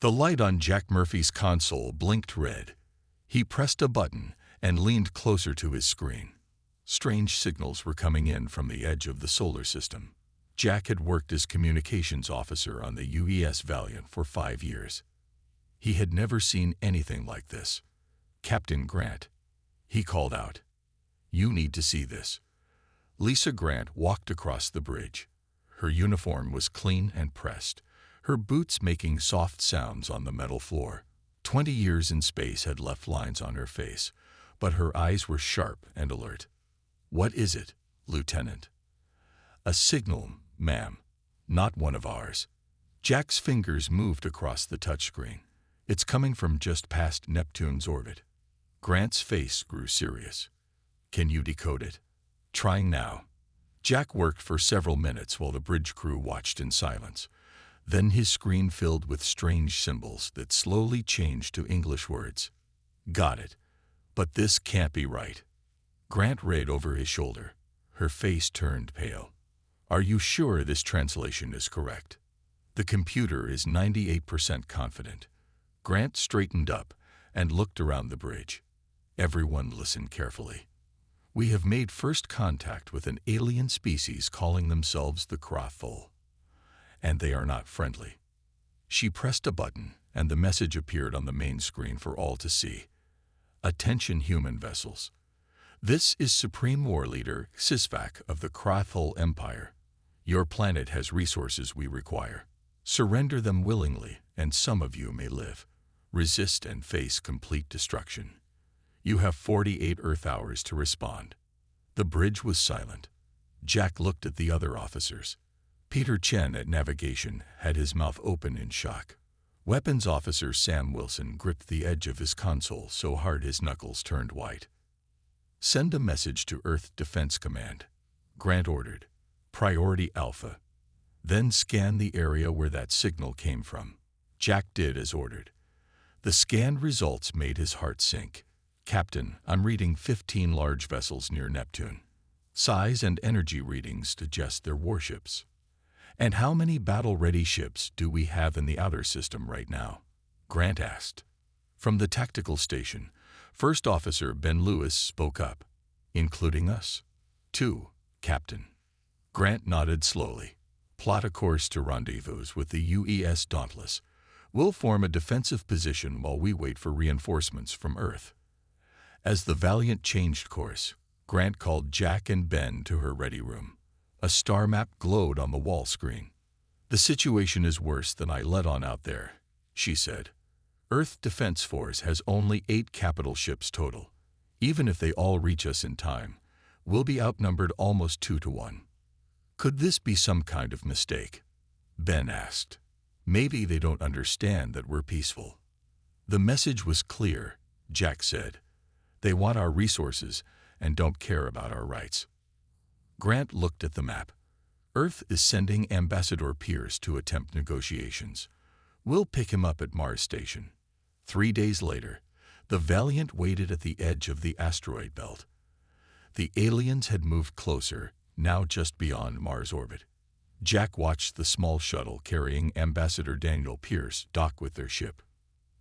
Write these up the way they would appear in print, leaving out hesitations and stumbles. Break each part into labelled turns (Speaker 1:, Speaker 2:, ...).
Speaker 1: The light on Jack Murphy's console blinked red. He pressed a button and leaned closer to his screen. Strange signals were coming in from the edge of the solar system. Jack had worked as communications officer on the UES Valiant for 5 years. He had never seen anything like this. "Captain Grant," he called out. "You need to see this." Lisa Grant walked across the bridge. Her uniform was clean and pressed, her boots making soft sounds on the metal floor. 20 years in space had left lines on her face, but her eyes were sharp and alert. "What is it, Lieutenant?" "A signal, ma'am. Not one of ours." Jack's fingers moved across the touchscreen. "It's coming from just past Neptune's orbit." Grant's face grew serious. "Can you decode it?" "Trying now." Jack worked for several minutes while the bridge crew watched in silence. Then his screen filled with strange symbols that slowly changed to English words. "Got it. But this can't be right." Grant read over his shoulder. Her face turned pale. "Are you sure this translation is correct?" "The computer is 98% confident." Grant straightened up and looked around the bridge. Everyone listened carefully. "We have made first contact with an alien species calling themselves the Krathul. And they are not friendly." She pressed a button, and the message appeared on the main screen for all to see. "Attention human vessels. This is Supreme War Leader Sisvak of the Krathul Empire. Your planet has resources we require. Surrender them willingly, and some of you may live. Resist and face complete destruction. You have 48 Earth hours to respond." The bridge was silent. Jack looked at the other officers. Peter Chen at navigation had his mouth open in shock. Weapons Officer Sam Wilson gripped the edge of his console so hard his knuckles turned white. "Send a message to Earth Defense Command," Grant ordered. "Priority Alpha. Then scan the area where that signal came from." Jack did as ordered. The scanned results made his heart sink. "Captain, I'm reading 15 large vessels near Neptune. Size and energy readings suggest they're warships." "And how many battle-ready ships do we have in the outer system right now?" Grant asked. From the tactical station, First Officer Ben Lewis spoke up. "Including us?" "2, Captain." Grant nodded slowly. "Plot a course to rendezvous with the UES Dauntless. We'll form a defensive position while we wait for reinforcements from Earth." As the Valiant changed course, Grant called Jack and Ben to her ready room. A star map glowed on the wall screen. "The situation is worse than I let on out there," she said. "Earth Defense Force has only 8 capital ships total. Even if they all reach us in time, we'll be outnumbered almost 2 to 1. "Could this be some kind of mistake?" Ben asked. "Maybe they don't understand that we're peaceful." "The message was clear," Jack said. "They want our resources and don't care about our rights." Grant looked at the map. "Earth is sending Ambassador Pierce to attempt negotiations. We'll pick him up at Mars Station." 3 days later, the Valiant waited at the edge of the asteroid belt. The aliens had moved closer, now just beyond Mars orbit. Jack watched the small shuttle carrying Ambassador Daniel Pierce dock with their ship.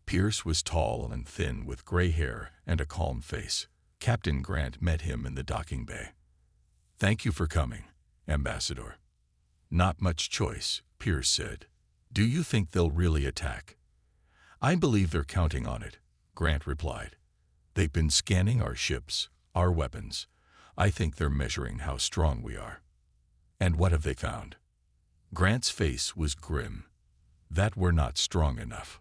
Speaker 1: Pierce was tall and thin with gray hair and a calm face. Captain Grant met him in the docking bay. "Thank you for coming, Ambassador." "Not much choice," Pierce said. "Do you think they'll really attack?" "I believe they're counting on it," Grant replied. "They've been scanning our ships, our weapons. I think they're measuring how strong we are." "And what have they found?" Grant's face was grim. "That we're not strong enough."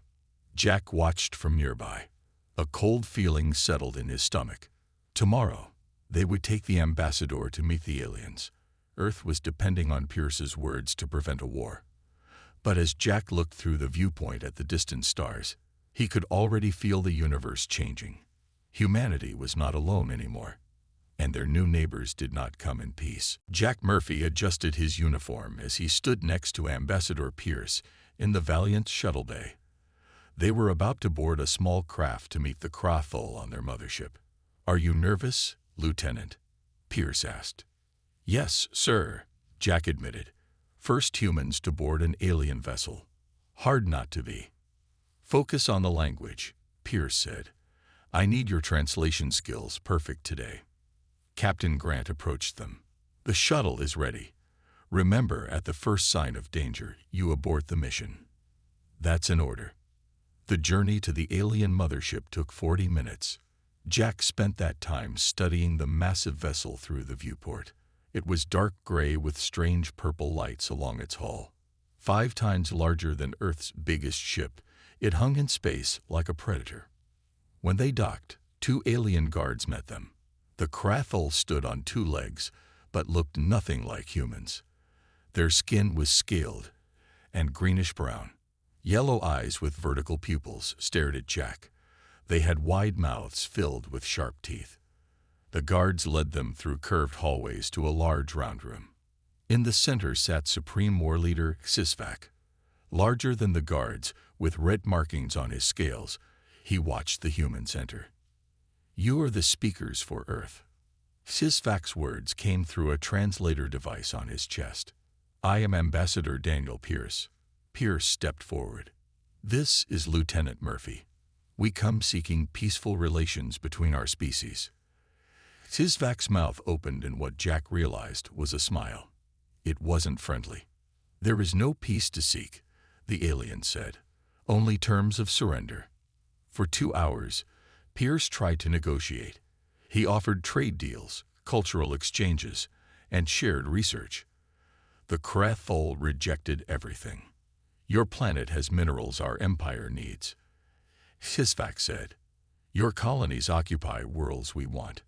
Speaker 1: Jack watched from nearby. A cold feeling settled in his stomach. Tomorrow, they would take the ambassador to meet the aliens. Earth was depending on Pierce's words to prevent a war. But as Jack looked through the viewpoint at the distant stars, he could already feel the universe changing. Humanity was not alone anymore, and their new neighbors did not come in peace. Jack Murphy adjusted his uniform as he stood next to Ambassador Pierce in the Valiant's shuttle bay. They were about to board a small craft to meet the Krathul on their mothership. "Are you nervous, Lieutenant?" Pierce asked. "Yes, sir," Jack admitted. "First humans to board an alien vessel. Hard not to be." Focus on the language, Pierce said. I need your translation skills perfect today. Captain Grant approached them. The shuttle is ready. Remember, at the first sign of danger, you abort the mission. That's an order. The journey to the alien mothership took 40 minutes. Jack spent that time studying the massive vessel through the viewport. It was dark gray with strange purple lights along its hull. 5 times larger than Earth's biggest ship, it hung in space like a predator. When they docked, 2 alien guards met them. The Krathul stood on 2 legs, but looked nothing like humans. Their skin was scaled and greenish-brown. Yellow eyes with vertical pupils stared at Jack. They had wide mouths filled with sharp teeth. The guards led them through curved hallways to a large round room. In the center sat Supreme War Leader HFY. Larger than the guards, with red markings on his scales, he watched the humans enter. You are the speakers for Earth. HFY's words came through a translator device on his chest. I am Ambassador Daniel Pierce. Pierce stepped forward. This is Lieutenant Murphy. We come seeking peaceful relations between our species. HFY's mouth opened in what Jack realized was a smile. It wasn't friendly. There is no peace to seek, the alien said. Only terms of surrender. For 2 hours, Pierce tried to negotiate. He offered trade deals, cultural exchanges, and shared research. The Krathul rejected everything. Your planet has minerals our empire needs, HFY said. Your colonies occupy worlds we want.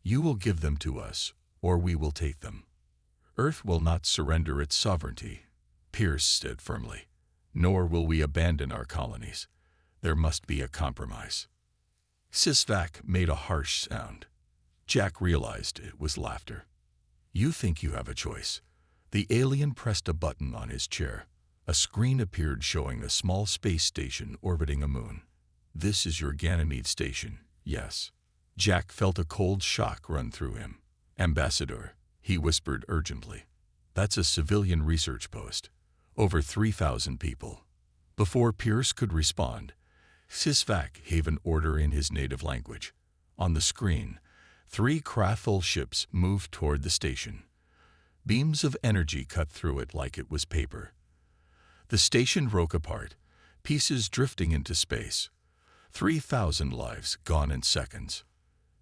Speaker 1: You will give them to us, or we will take them. Earth will not surrender its sovereignty, Pierce said firmly. Nor will we abandon our colonies. There must be a compromise. HFY made a harsh sound. Jack realized it was laughter. You think you have a choice. The alien pressed a button on his chair. A screen appeared showing a small space station orbiting a moon. This is your Ganymede station, yes. Jack felt a cold shock run through him. Ambassador, he whispered urgently. That's a civilian research post. Over 3,000 people. Before Pierce could respond, HFY gave an order in his native language. On the screen, 3 Krathul ships moved toward the station. Beams of energy cut through it like it was paper. The station broke apart, pieces drifting into space. 3,000 lives gone in seconds.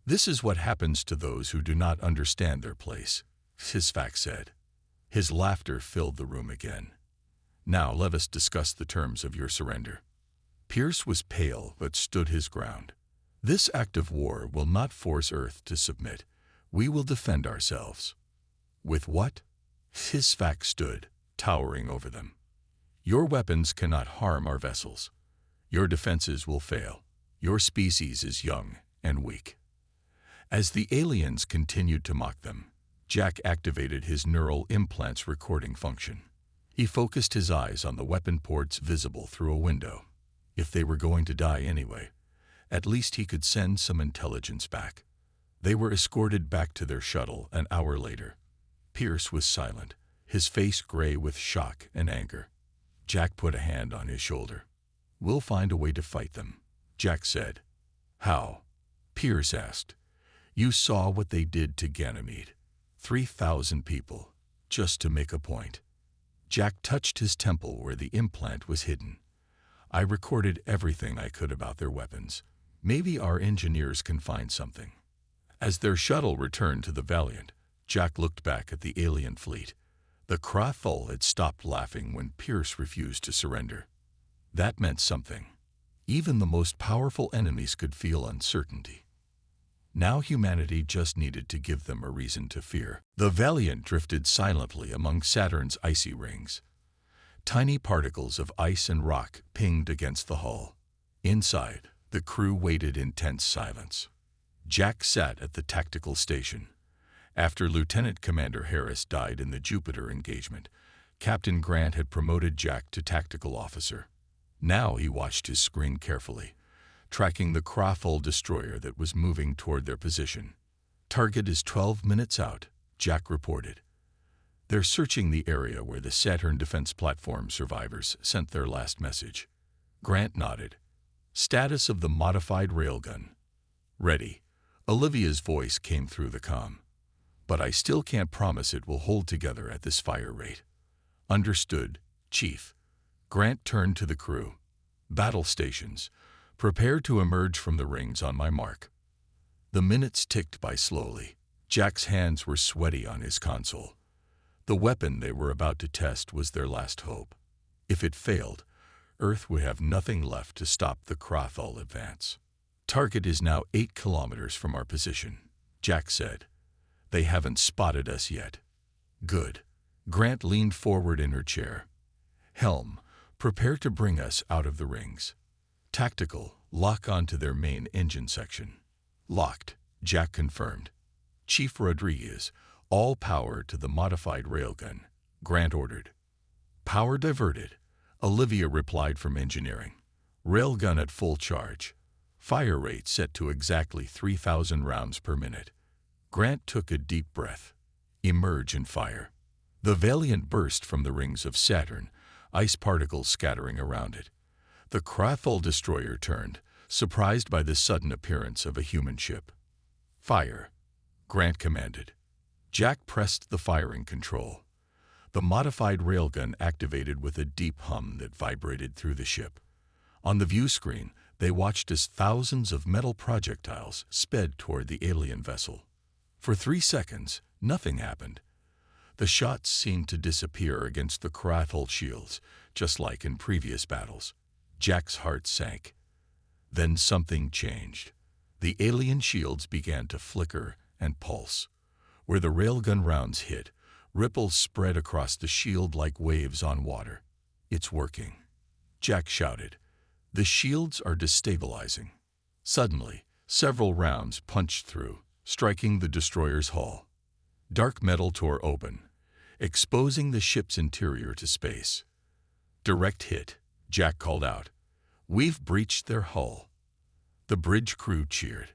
Speaker 1: This is what happens to those who do not understand their place, HFY said. His laughter filled the room again. Now let us discuss the terms of your surrender. Pierce was pale but stood his ground. This act of war will not force Earth to submit. We will defend ourselves. With what? HFY stood, towering over them. Your weapons cannot harm our vessels. Your defenses will fail. Your species is young and weak. As the aliens continued to mock them, Jack activated his neural implants recording function. He focused his eyes on the weapon ports visible through a window. If they were going to die anyway, at least he could send some intelligence back. They were escorted back to their shuttle an hour later. Pierce was silent, his face gray with shock and anger. Jack put a hand on his shoulder. We'll find a way to fight them, Jack said. How? Pierce asked. You saw what they did to Ganymede. 3,000 people, just to make a point. Jack touched his temple where the implant was hidden. I recorded everything I could about their weapons. Maybe our engineers can find something. As their shuttle returned to the Valiant, Jack looked back at the alien fleet. The Krathul had stopped laughing when Pierce refused to surrender. That meant something. Even the most powerful enemies could feel uncertainty. Now humanity just needed to give them a reason to fear. The Valiant drifted silently among Saturn's icy rings. Tiny particles of ice and rock pinged against the hull. Inside, the crew waited in tense silence. Jack sat at the tactical station. After Lieutenant Commander Harris died in the Jupiter engagement, Captain Grant had promoted Jack to tactical officer. Now he watched his screen carefully, tracking the Krathul destroyer that was moving toward their position. Target is 12 minutes out, Jack reported. They're searching the area where the Saturn defense platform survivors sent their last message. Grant nodded. Status of the modified railgun. Ready. Olivia's voice came through the comm. But I still can't promise it will hold together at this fire rate. Understood, Chief. Grant turned to the crew. Battle stations. Prepare to emerge from the rings on my mark. The minutes ticked by slowly. Jack's hands were sweaty on his console. The weapon they were about to test was their last hope. If it failed, Earth would have nothing left to stop the Krathul advance. Target is now 8 kilometers from our position, Jack said. They haven't spotted us yet. Good. Grant leaned forward in her chair. Helm, prepare to bring us out of the rings. Tactical, lock onto their main engine section. Locked, Jack confirmed. Chief Rodriguez, all power to the modified railgun, Grant ordered. Power diverted, Olivia replied from engineering. Railgun at full charge. Fire rate set to exactly 3,000 rounds per minute. Grant took a deep breath. Emerge and fire. The Valiant burst from the rings of Saturn, ice particles scattering around it. The Krathul destroyer turned, surprised by the sudden appearance of a human ship. Fire, Grant commanded. Jack pressed the firing control. The modified railgun activated with a deep hum that vibrated through the ship. On the view screen, they watched as thousands of metal projectiles sped toward the alien vessel. For 3 seconds, nothing happened. The shots seemed to disappear against the Krathul shields, just like in previous battles. Jack's heart sank. Then something changed. The alien shields began to flicker and pulse. Where the railgun rounds hit, ripples spread across the shield like waves on water. It's working, Jack shouted. The shields are destabilizing. Suddenly, several rounds punched through, striking the destroyer's hull. Dark metal tore open, exposing the ship's interior to space. Direct hit, Jack called out. We've breached their hull. The bridge crew cheered.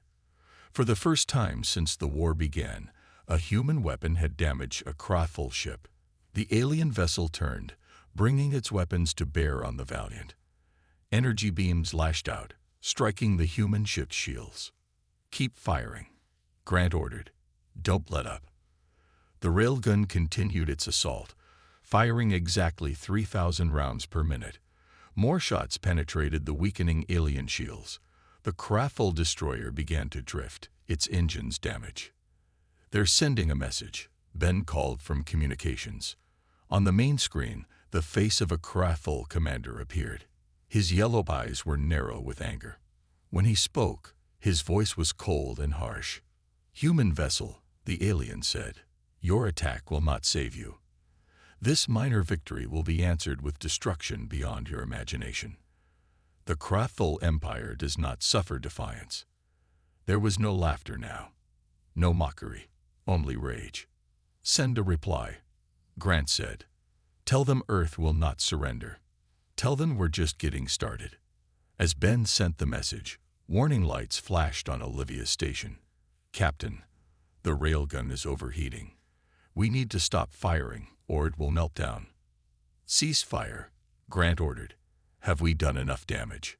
Speaker 1: For the first time since the war began, a human weapon had damaged a Krathul ship. The alien vessel turned, bringing its weapons to bear on the Valiant. Energy beams lashed out, striking the human ship's shields. Keep firing, Grant ordered. Don't let up. The railgun continued its assault, firing exactly 3,000 rounds per minute. More shots penetrated the weakening alien shields. The Krathul destroyer began to drift, its engines damaged. They're sending a message, Ben called from communications. On the main screen, the face of a Krathul commander appeared. His yellow eyes were narrow with anger. When he spoke, his voice was cold and harsh. Human vessel, the alien said, your attack will not save you. This minor victory will be answered with destruction beyond your imagination. The Krathul Empire does not suffer defiance. There was no laughter now, no mockery, only rage. Send a reply, Grant said. Tell them Earth will not surrender. Tell them we're just getting started. As Ben sent the message, warning lights flashed on Olivia's station. Captain, the railgun is overheating. We need to stop firing, or it will melt down. Cease fire, Grant ordered. Have we done enough damage?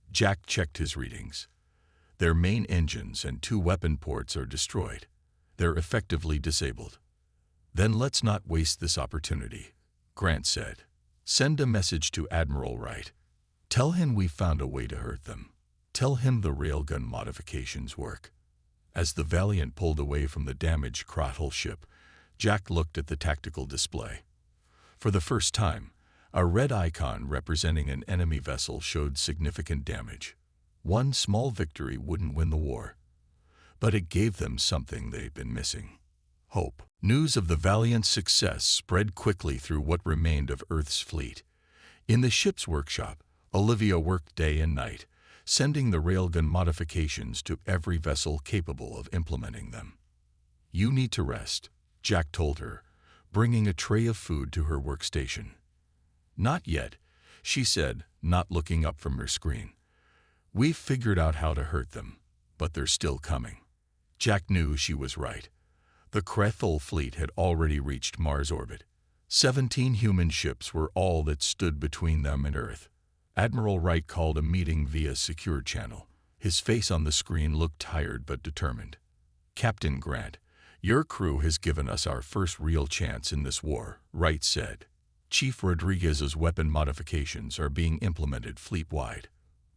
Speaker 1: Jack checked his readings. Their main engines and 2 weapon ports are destroyed. They're effectively disabled. Then let's not waste this opportunity, Grant said. Send a message to Admiral Wright. Tell him we found a way to hurt them. Tell him the railgun modifications work. As the Valiant pulled away from the damaged Krathul ship, Jack looked at the tactical display. For the first time, a red icon representing an enemy vessel showed significant damage. One small victory wouldn't win the war, but it gave them something they'd been missing. Hope. News of the Valiant's success spread quickly through what remained of Earth's fleet. In the ship's workshop, Olivia worked day and night, sending the railgun modifications to every vessel capable of implementing them. You need to rest, Jack told her, bringing a tray of food to her workstation. Not yet, she said, not looking up from her screen. We've figured out how to hurt them, but they're still coming. Jack knew she was right. The Krathul fleet had already reached Mars orbit. 17 human ships were all that stood between them and Earth. Admiral Wright called a meeting via secure channel. His face on the screen looked tired but determined. "Captain Grant, your crew has given us our first real chance in this war," Wright said. "Chief Rodriguez's weapon modifications are being implemented fleet-wide,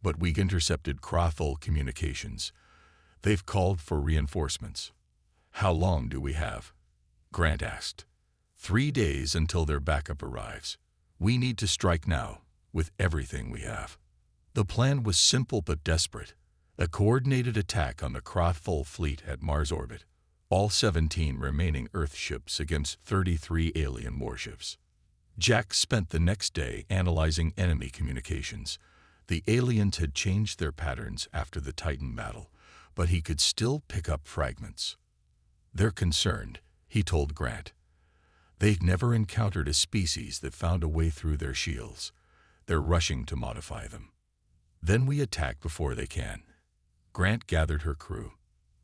Speaker 1: but we intercepted Crothul communications. They've called for reinforcements." "How long do we have?" Grant asked. 3 days until their backup arrives. We need to strike now, with everything we have." The plan was simple but desperate. A coordinated attack on the Crothul fleet at Mars orbit. All 17 remaining Earth ships against 33 alien warships. Jack spent the next day analyzing enemy communications. The aliens had changed their patterns after the Titan battle, but he could still pick up fragments. "They're concerned," he told Grant. "They've never encountered a species that found a way through their shields. They're rushing to modify them. Then we attack before they can." Grant gathered her crew.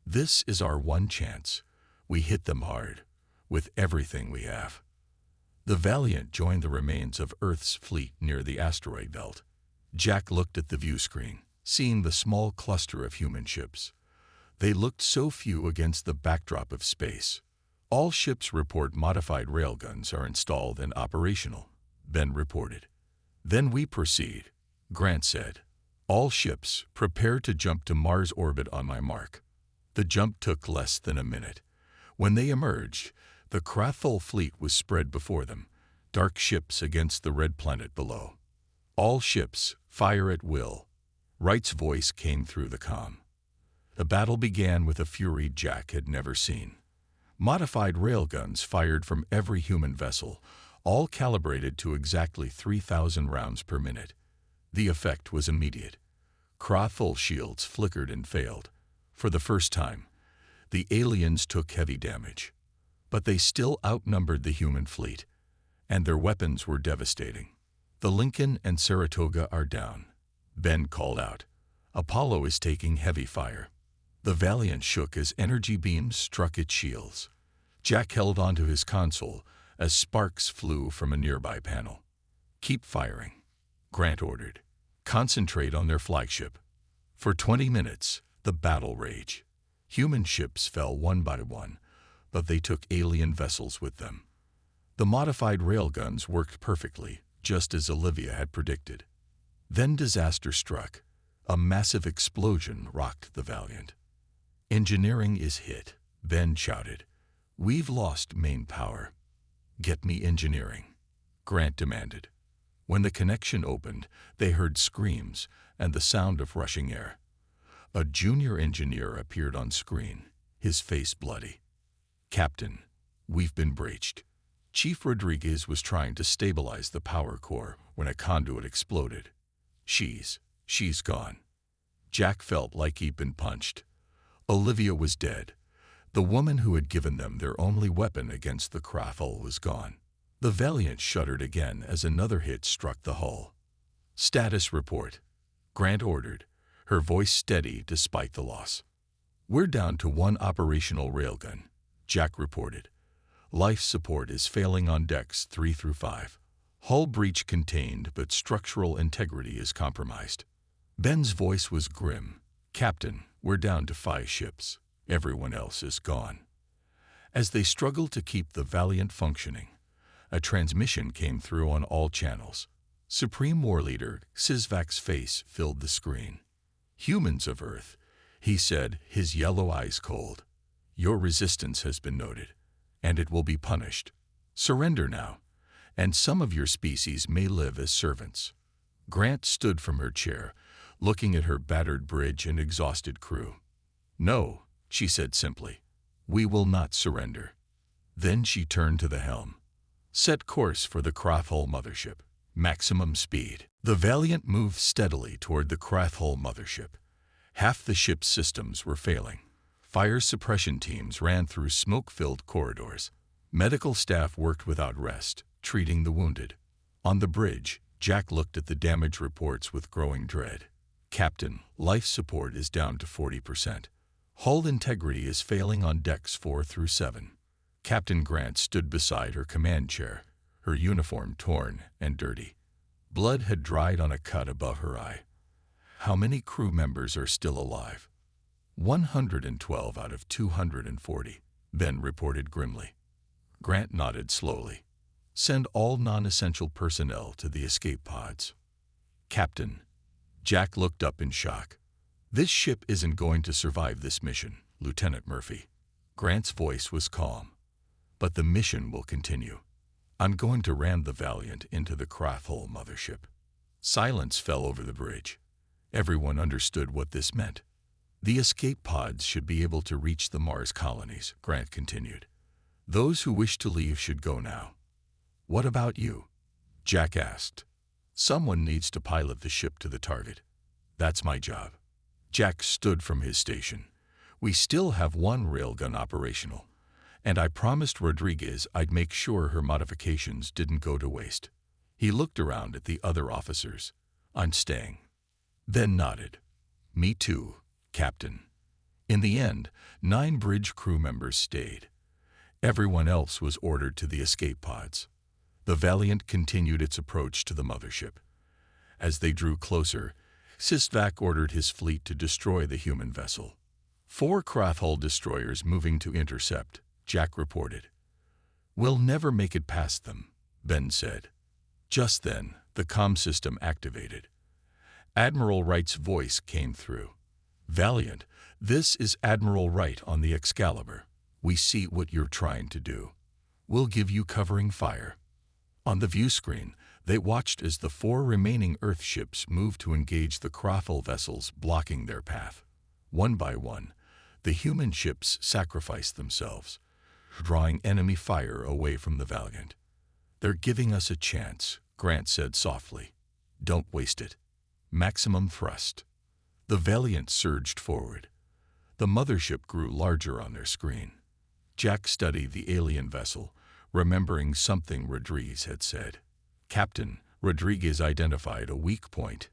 Speaker 1: "This is our one chance. We hit them hard, with everything we have." The Valiant joined the remains of Earth's fleet near the asteroid belt. Jack looked at the view screen, seeing the small cluster of human ships. They looked so few against the backdrop of space. "All ships report modified railguns are installed and operational," Ben reported. "Then we proceed," Grant said. "All ships, prepare to jump to Mars orbit on my mark." The jump took less than a minute. When they emerged, the Crothul fleet was spread before them, dark ships against the red planet below. "All ships, fire at will," Wright's voice came through the comm. The battle began with a fury Jack had never seen. Modified railguns fired from every human vessel, all calibrated to exactly 3,000 rounds per minute. The effect was immediate. Crothul shields flickered and failed. For the first time, the aliens took heavy damage. But they still outnumbered the human fleet, and their weapons were devastating. "The Lincoln and Saratoga are down," Ben called out. "Apollo is taking heavy fire." The Valiant shook as energy beams struck its shields. Jack held onto his console as sparks flew from a nearby panel. "Keep firing," Grant ordered. "Concentrate on their flagship." For 20 minutes, the battle raged. Human ships fell one by one, but they took alien vessels with them. The modified railguns worked perfectly, just as Olivia had predicted. Then disaster struck. A massive explosion rocked the Valiant. "Engineering is hit," Ben shouted. "We've lost main power." "Get me engineering," Grant demanded. When the connection opened, they heard screams and the sound of rushing air. A junior engineer appeared on screen, his face bloody. "Captain, we've been breached." Chief Rodriguez was trying to stabilize the power core when a conduit exploded. She's gone." Jack felt like he'd been punched. Olivia was dead. The woman who had given them their only weapon against the Crothul was gone. The Valiant shuddered again as another hit struck the hull. "Status report," Grant ordered, her voice steady despite the loss. "We're down to one operational railgun," Jack reported. "Life support is failing on decks 3 through 5. Hull breach contained, but structural integrity is compromised." Ben's voice was grim. "Captain, we're down to 5 ships. Everyone else is gone." As they struggled to keep the Valiant functioning, a transmission came through on all channels. Supreme War Leader Sizvak's face filled the screen. "Humans of Earth," he said, his yellow eyes cold. "Your resistance has been noted, and it will be punished. Surrender now, and some of your species may live as servants." Grant stood from her chair, looking at her battered bridge and exhausted crew. "No," she said simply. "We will not surrender." Then she turned to the helm. "Set course for the Crothul mothership. Maximum speed." The Valiant moved steadily toward the Crothul mothership. Half the ship's systems were failing. Fire suppression teams ran through smoke-filled corridors. Medical staff worked without rest, treating the wounded. On the bridge, Jack looked at the damage reports with growing dread. "Captain, life support is down to 40%. Hull integrity is failing on decks 4 through 7. Captain Grant stood beside her command chair, her uniform torn and dirty. Blood had dried on a cut above her eye. "How many crew members are still alive?" 112 out of 240, Ben reported grimly. Grant nodded slowly. "Send all non-essential personnel to the escape pods." "Captain." Jack looked up in shock. "This ship isn't going to survive this mission, Lieutenant Murphy." Grant's voice was calm. "But the mission will continue. I'm going to ram the Valiant into the Krathhole mothership." Silence fell over the bridge. Everyone understood what this meant. "The escape pods should be able to reach the Mars colonies," Grant continued. "Those who wish to leave should go now." "What about you?" Jack asked. "Someone needs to pilot the ship to the target. That's my job." Jack stood from his station. "We still have one railgun operational, and I promised Rodriguez I'd make sure her modifications didn't go to waste." He looked around at the other officers. "I'm staying." Ben nodded. "Me too, Captain." In the end, 9 bridge crew members stayed. Everyone else was ordered to the escape pods. The Valiant continued its approach to the mothership. As they drew closer, Sistvac ordered his fleet to destroy the human vessel. 4 Krathhole destroyers moving to intercept, Jack reported. "We'll never make it past them," Ben said. Just then, the comm system activated. Admiral Wright's voice came through. "Valiant, this is Admiral Wright on the Excalibur. We see what you're trying to do. We'll give you covering fire." On the view screen, they watched as the 4 remaining Earth ships moved to engage the Krathhole vessels blocking their path. One by one, the human ships sacrificed themselves, drawing enemy fire away from the Valiant. "They're giving us a chance," Grant said softly. "Don't waste it. Maximum thrust." The Valiant surged forward. The mothership grew larger on their screen. Jack studied the alien vessel, remembering something Rodriguez had said. "Captain," Rodriguez identified a weak point.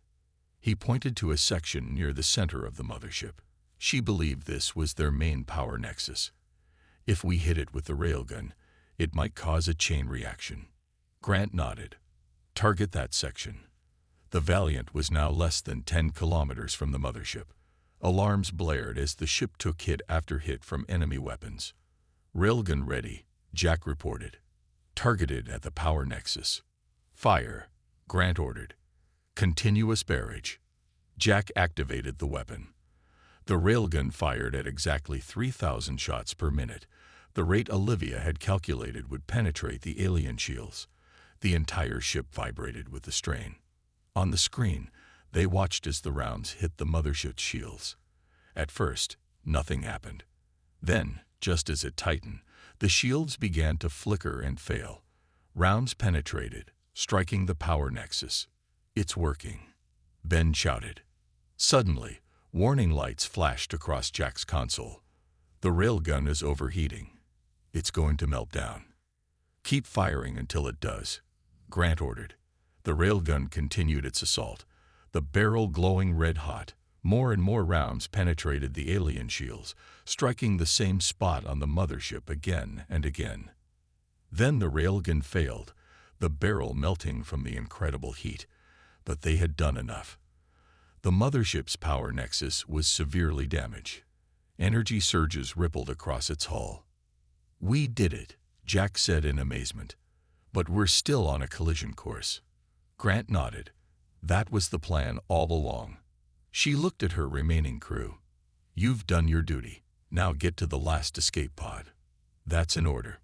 Speaker 1: He pointed to a section near the center of the mothership. She believed this was their main power nexus. "If we hit it with the railgun, it might cause a chain reaction." Grant nodded. "Target that section." The Valiant was now less than 10 kilometers from the mothership. Alarms blared as the ship took hit after hit from enemy weapons. "Railgun ready," Jack reported. "Targeted at the power nexus." "Fire," Grant ordered. "Continuous barrage." Jack activated the weapon. The railgun fired at exactly 3,000 shots per minute, the rate Olivia had calculated would penetrate the alien shields. The entire ship vibrated with the strain. On the screen, they watched as the rounds hit the mothership's shields. At first, nothing happened. Then, just as it tightened, the shields began to flicker and fail. Rounds penetrated, striking the power nexus. "It's working," Ben shouted. Suddenly, warning lights flashed across Jack's console. "The railgun is overheating. It's going to melt down." "Keep firing until it does," Grant ordered. The railgun continued its assault, the barrel glowing red-hot. More and more rounds penetrated the alien shields, striking the same spot on the mothership again and again. Then the railgun failed, the barrel melting from the incredible heat. But they had done enough. The mothership's power nexus was severely damaged. Energy surges rippled across its hull. "We did it," Jack said in amazement. "But we're still on a collision course." Grant nodded. "That was the plan all along." She looked at her remaining crew. "You've done your duty. Now get to the last escape pod." "That's an order."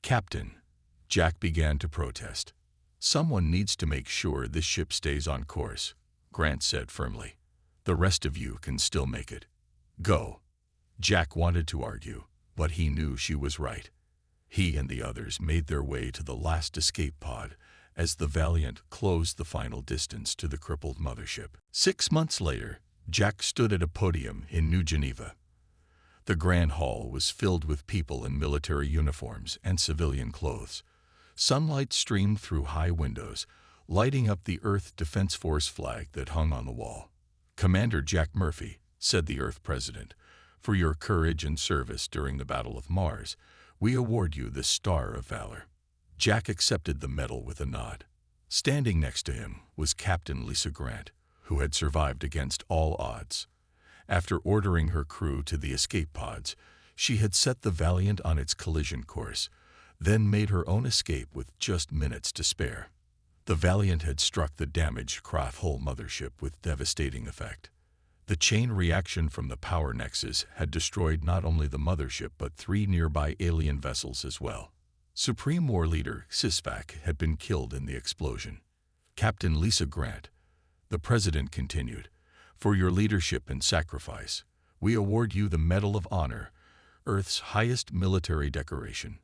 Speaker 1: "Captain," Jack began to protest. "Someone needs to make sure this ship stays on course," Grant said firmly. "The rest of you can still make it. Go." Jack wanted to argue, but he knew she was right. He and the others made their way to the last escape pod as the Valiant closed the final distance to the crippled mothership. 6 months later, Jack stood at a podium in New Geneva. The Grand Hall was filled with people in military uniforms and civilian clothes. Sunlight streamed through high windows, lighting up the Earth Defense Force flag that hung on the wall. "Commander Jack Murphy," said the Earth President, "for your courage and service during the Battle of Mars, we award you the Star of Valor." Jack accepted the medal with a nod. Standing next to him was Captain Lisa Grant, who had survived against all odds. After ordering her crew to the escape pods, she had set the Valiant on its collision course, then made her own escape with just minutes to spare. The Valiant had struck the damaged Krathhole mothership with devastating effect. The chain reaction from the power nexus had destroyed not only the mothership but 3 nearby alien vessels as well. Supreme War Leader Sisvac had been killed in the explosion. Captain Lisa Grant, the President continued, "For your leadership and sacrifice, we award you the Medal of Honor, Earth's highest military decoration."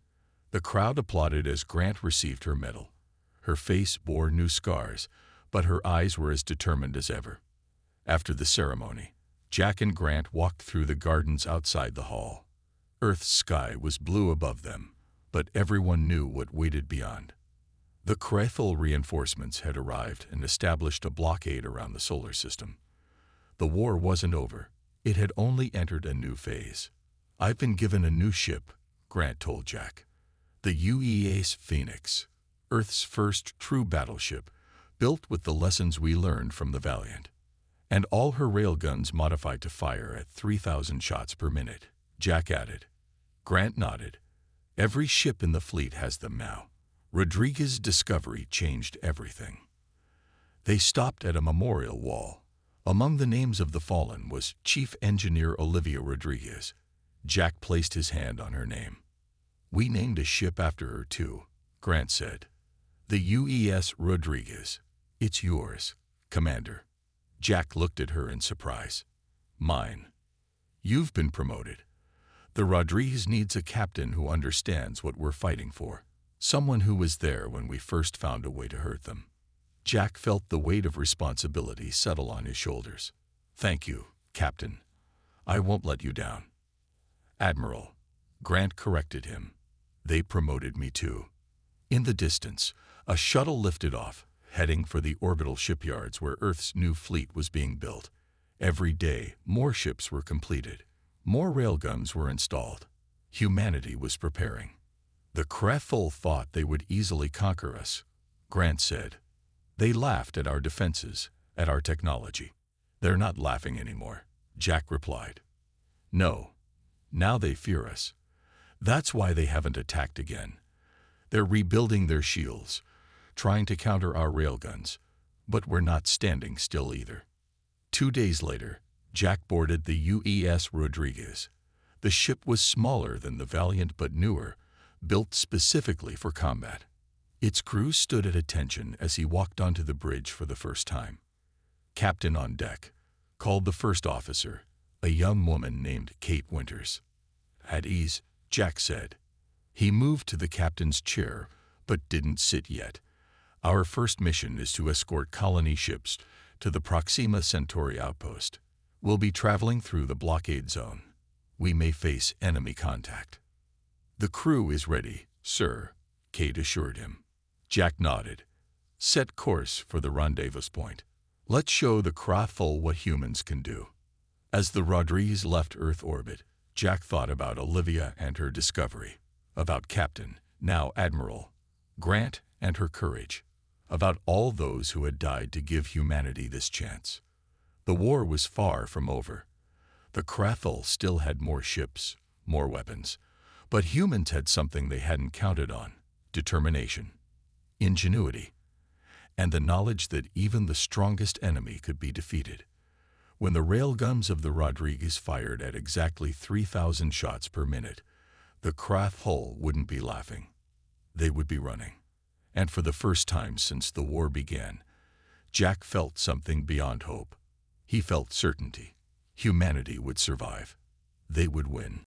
Speaker 1: The crowd applauded as Grant received her medal. Her face bore new scars, but her eyes were as determined as ever. After the ceremony, Jack and Grant walked through the gardens outside the hall. Earth's sky was blue above them, but everyone knew what waited beyond. The Krathhole reinforcements had arrived and established a blockade around the solar system. The war wasn't over. It had only entered a new phase. "I've been given a new ship," Grant told Jack. The UES Phoenix, Earth's first true battleship, built with the lessons we learned from the Valiant. "And all her railguns modified to fire at 3,000 shots per minute," Jack added. Grant nodded. "Every ship in the fleet has them now." Rodriguez's discovery changed everything. They stopped at a memorial wall. Among the names of the fallen was Chief Engineer Olivia Rodriguez. Jack placed his hand on her name. "We named a ship after her too," Grant said. "The UES Rodriguez. It's yours, Commander." Jack looked at her in surprise. "Mine. You've been promoted. The Rodriguez needs a captain who understands what we're fighting for. Someone who was there when we first found a way to hurt them." Jack felt the weight of responsibility settle on his shoulders. "Thank you, Captain. I won't let you down." "Admiral," Grant corrected him. "They promoted me too." In the distance, a shuttle lifted off, heading for the orbital shipyards where Earth's new fleet was being built. Every day, more ships were completed. More railguns were installed. Humanity was preparing. "The Krathhole thought they would easily conquer us," Grant said. "They laughed at our defenses, at our technology." "They're not laughing anymore," Jack replied. "No. Now they fear us. That's why they haven't attacked again. They're rebuilding their shields, trying to counter our railguns, but we're not standing still either." 2 days later, Jack boarded the UES Rodriguez. The ship was smaller than the Valiant but newer, built specifically for combat. Its crew stood at attention as he walked onto the bridge for the first time. "Captain on deck," called the first officer, a young woman named Kate Winters. "At ease," Jack said. He moved to the captain's chair, but didn't sit yet. "Our first mission is to escort colony ships to the Proxima Centauri outpost. We'll be traveling through the blockade zone. We may face enemy contact." "The crew is ready, sir," Kate assured him. Jack nodded. "Set course for the rendezvous point. Let's show the Krathhole what humans can do." As the Rodriguez left Earth orbit, Jack thought about Olivia and her discovery, about Captain, now Admiral, Grant and her courage, about all those who had died to give humanity this chance. The war was far from over. The Krathhole still had more ships, more weapons, but humans had something they hadn't counted on: determination, ingenuity, and the knowledge that even the strongest enemy could be defeated. When the railguns of the Rodriguez fired at exactly 3,000 shots per minute, the Krathhole wouldn't be laughing. They would be running. And for the first time since the war began, Jack felt something beyond hope. He felt certainty. Humanity would survive. They would win.